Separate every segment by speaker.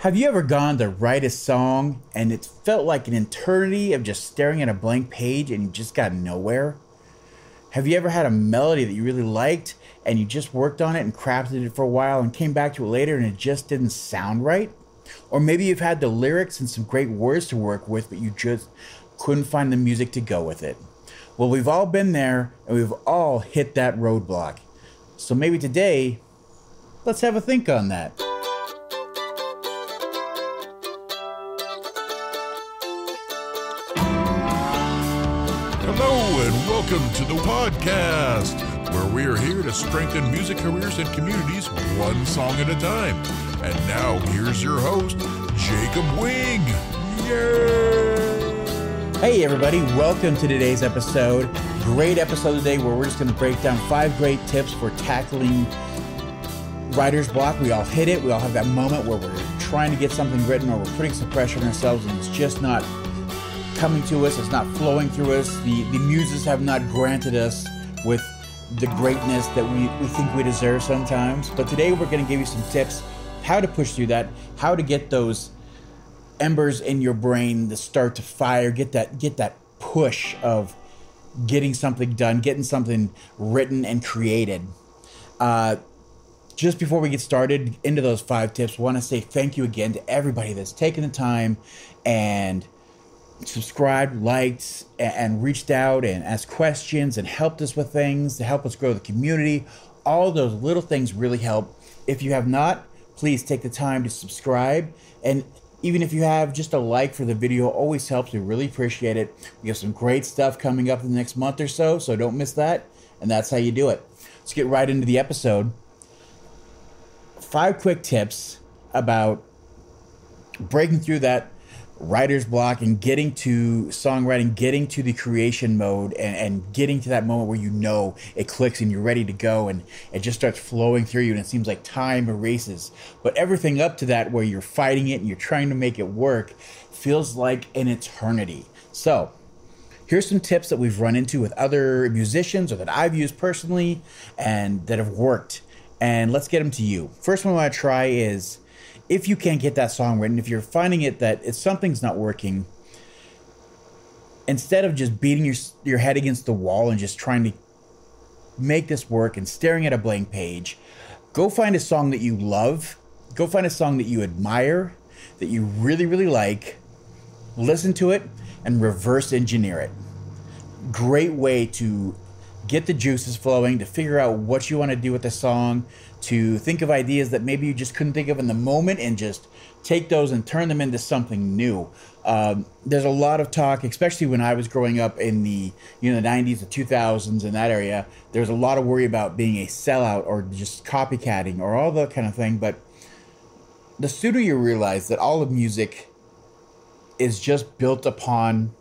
Speaker 1: Have you ever gone to write a song and it felt like an eternity of just staring at a blank page and you just got nowhere? Have you ever had a melody that you really liked and you just worked on it and crafted it for a while and came back to it later and it just didn't sound right? Or maybe you've had the lyrics and some great words to work with, but you just couldn't find the music to go with it. Well, we've all been there and we've all hit that roadblock. So maybe today, let's have a think on that.
Speaker 2: Hello and welcome to the podcast, where we are here to strengthen music careers and communities one song at a time. And now here's your host, Jacob Wing. Yay!
Speaker 1: Hey everybody, welcome to today's episode. Great episode today where we're just going to break down 5 great tips for tackling writer's block. We all hit it. We all have that moment where we're trying to get something written or we're putting some pressure on ourselves and it's just not coming to us, it's not flowing through us. The muses have not granted us with the greatness that we think we deserve sometimes. But today we're going to give you some tips how to push through that, how to get those embers in your brain to start to fire, get that push of getting something done, getting something written and created. Just before we get started into those 5 tips, I want to say thank you again to everybody that's taken the time and subscribed, liked, and reached out and asked questions and helped us with things to help us grow the community. All those little things really help. If you have not, please take the time to subscribe. And even if you have just a like for the video, always helps. We really appreciate it. We have some great stuff coming up in the next month or so don't miss that. And that's how you do it. Let's get right into the episode. 5 quick tips about breaking through that writer's block and getting to songwriting, getting to the creation mode and getting to that moment where you know it clicks and you're ready to go and it just starts flowing through you and it seems like time erases. But everything up to that where you're fighting it and you're trying to make it work feels like an eternity. So here's some tips that we've run into with other musicians or that I've used personally and that have worked. And let's get them to you. First one I want to try is, if you can't get that song written, if you're finding it that if something's not working, instead of just beating your head against the wall and just trying to make this work and staring at a blank page, go find a song that you love. Go find a song that you admire, that you really, really like. Listen to it and reverse engineer it. Great way to get the juices flowing, to figure out what you want to do with the song, to think of ideas that maybe you just couldn't think of in the moment and just take those and turn them into something new. There's a lot of talk, especially when I was growing up in the 90s, the 2000s, in that area. There's a lot of worry about being a sellout or just copycatting or all that kind of thing. But the sooner you realize that all of music is just built upon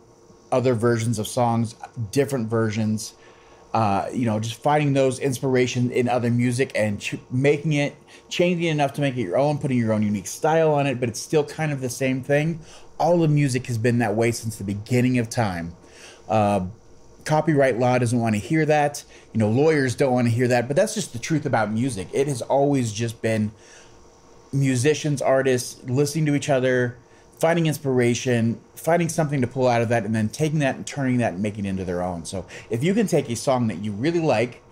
Speaker 1: other versions of songs, different versions, just finding those inspiration in other music and making it, changing it enough to make it your own, putting your own unique style on it, but it's still kind of the same thing. All of music has been that way since the beginning of time. Copyright law doesn't want to hear that. Lawyers don't want to hear that, but that's just the truth about music. It has always just been musicians, artists, listening to each other, finding inspiration, finding something to pull out of that, and then taking that and turning that and making it into their own. So if you can take a song that you really like,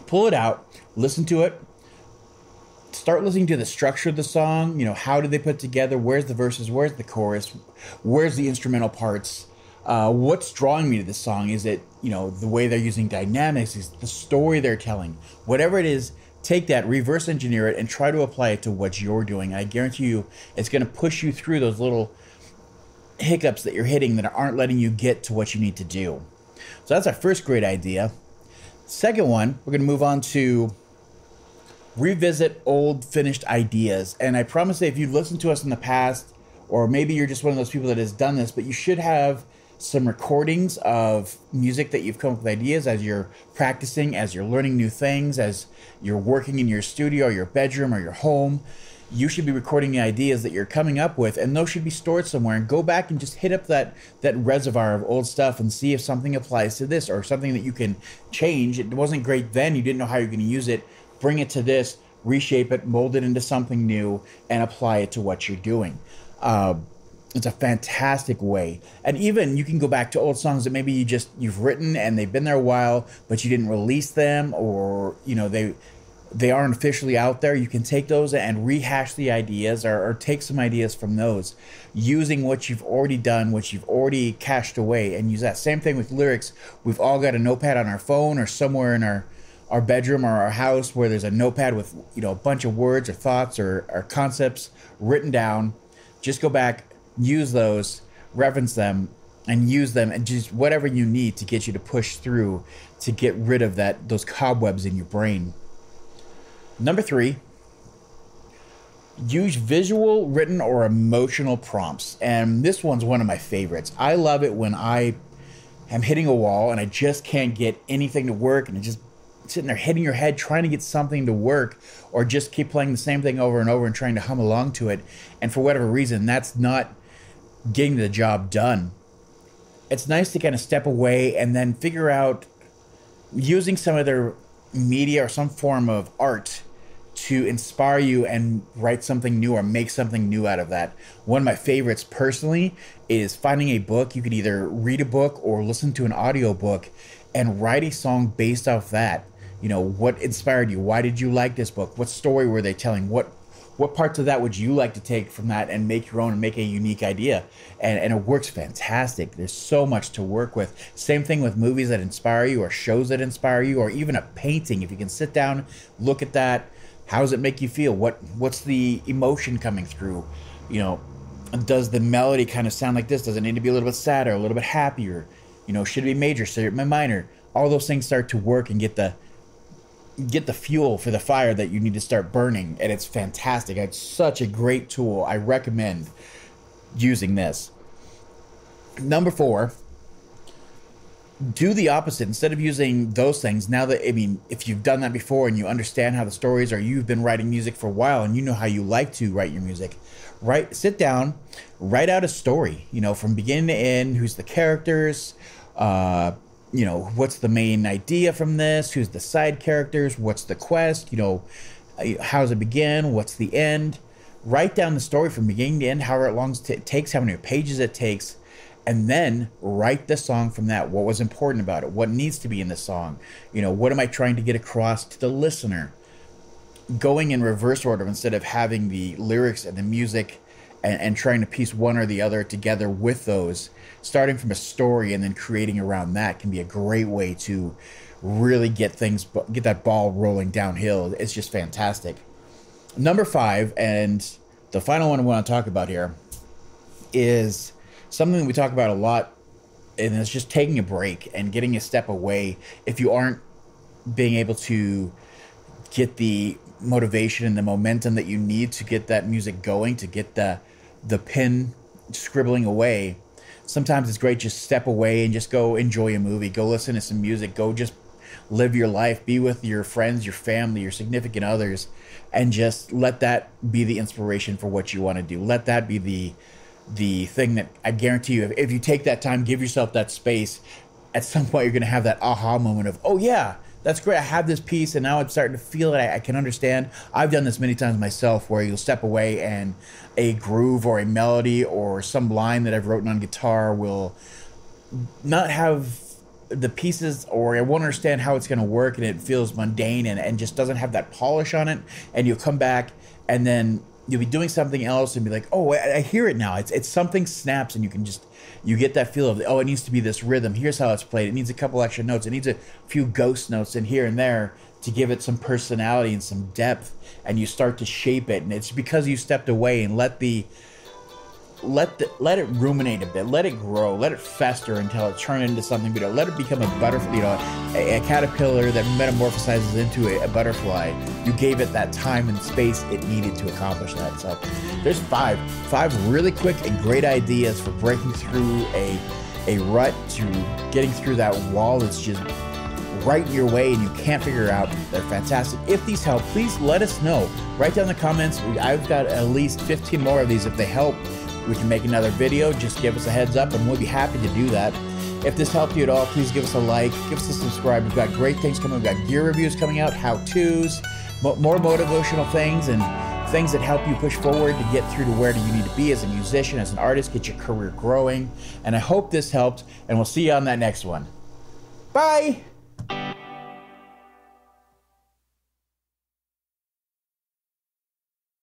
Speaker 1: pull it out, listen to it, start listening to the structure of the song, how did they put together, where's the verses, where's the chorus, where's the instrumental parts, what's drawing me to this song? Is it, the way they're using dynamics, is the story they're telling, whatever it is. Take that, reverse engineer it, and try to apply it to what you're doing. I guarantee you it's going to push you through those little hiccups that you're hitting that aren't letting you get to what you need to do. So that's our first great idea. Second one, we're going to move on to revisit old finished ideas. And I promise that if you've listened to us in the past, or maybe you're just one of those people that has done this, but you should have some recordings of music that you've come up with ideas as you're practicing, as you're learning new things, as you're working in your studio or your bedroom or your home. You should be recording the ideas that you're coming up with, and those should be stored somewhere. And go back and just hit up that reservoir of old stuff and see if something applies to this or something that you can change. It wasn't great then. You didn't know how you're going to use it. Bring it to this. reshape it, mold it into something new, and apply it to what you're doing. It's a fantastic way. And even you can go back to old songs that maybe you've written and they've been there a while, but you didn't release them, or they aren't officially out there. You can take those and rehash the ideas, or take some ideas from those, using what you've already done, what you've already cached away, and use that. Same thing with lyrics. We've all got a notepad on our phone or somewhere in our bedroom or our house where there's a notepad with a bunch of words or thoughts or concepts written down. Just go back, use those, reference them, and use them, and just whatever you need to get you to push through to get rid of those cobwebs in your brain. Number 3, use visual, written, or emotional prompts. And this one's one of my favorites. I love it when I am hitting a wall and I just can't get anything to work, and it's just sitting there hitting your head trying to get something to work, or just keep playing the same thing over and over and trying to hum along to it. And for whatever reason, that's not getting the job done. It's nice to kind of step away and then figure out, using some other media or some form of art to inspire you and write something new or make something new out of that. One of my favorites personally is finding a book. You could either read a book or listen to an audio book and write a song based off that. What inspired you? Why did you like this book? What story were they telling? What parts of that would you like to take from that and make your own and make a unique idea? And it works fantastic. There's so much to work with. Same thing with movies that inspire you, or shows that inspire you, or even a painting. If you can sit down, look at that, how does it make you feel? What's the emotion coming through? Does the melody kind of sound like this? Does it need to be a little bit sadder, a little bit happier? Should it be major, should it be minor? All those things start to work and get the fuel for the fire that you need to start burning, and it's fantastic. It's such a great tool. I recommend using this. Number 4, do the opposite. Instead of using those things, if you've done that before and you understand how the stories, or you've been writing music for a while and you know how you like to write your music, sit down, write out a story, from beginning to end. Who's the characters? What's the main idea from this? Who's the side characters? What's the quest? How does it begin? What's the end? Write down the story from beginning to end, however long it takes, how many pages it takes, and then write the song from that. What was important about it? What needs to be in the song? What am I trying to get across to the listener? Going in reverse order instead of having the lyrics and the music and trying to piece one or the other together with those. Starting from a story and then creating around that can be a great way to really get that ball rolling downhill. It's just fantastic. Number 5, and the final one I want to talk about here, is something we talk about a lot, and it's just taking a break and getting a step away. If you aren't being able to get the motivation and the momentum that you need to get that music going, to get the pen scribbling away, sometimes it's great just step away and just go enjoy a movie, go listen to some music, go just live your life, be with your friends, your family, your significant others, and just let that be the inspiration for what you want to do. Let that be the thing that I guarantee you, if you take that time, give yourself that space, at some point you're going to have that aha moment of, oh yeah, that's great, I have this piece and now I'm starting to feel it, I can understand. I've done this many times myself, where you'll step away and a groove or a melody or some line that I've written on guitar will not have the pieces, or I won't understand how it's going to work, and it feels mundane and just doesn't have that polish on it, and you'll come back and then you'll be doing something else and be like, oh, I hear it now. It's something snaps, and you get that feel of, oh, it needs to be this rhythm. Here's how it's played. It needs a couple extra notes. It needs a few ghost notes in here and there to give it some personality and some depth, and you start to shape it. And it's because you stepped away and let it ruminate a bit, let it grow, let it fester until it turns into something better. Let it become a butterfly, a caterpillar that metamorphosizes into a butterfly. You gave it that time and space it needed to accomplish that. So there's five really quick and great ideas for breaking through a rut, to getting through that wall that's just right in your way and you can't figure it out. They're fantastic. If these help, please let us know. Write down in the comments. I've got at least 15 more of these. If they help, we can make another video. Just give us a heads up and we'll be happy to do that. If this helped you at all, please give us a like, give us a subscribe. We've got great things coming. We've got gear reviews coming out, how-tos, more motivational things and things that help you push forward to get through to where do you need to be as a musician, as an artist, get your career growing. And I hope this helped, and we'll see you on that next one. Bye!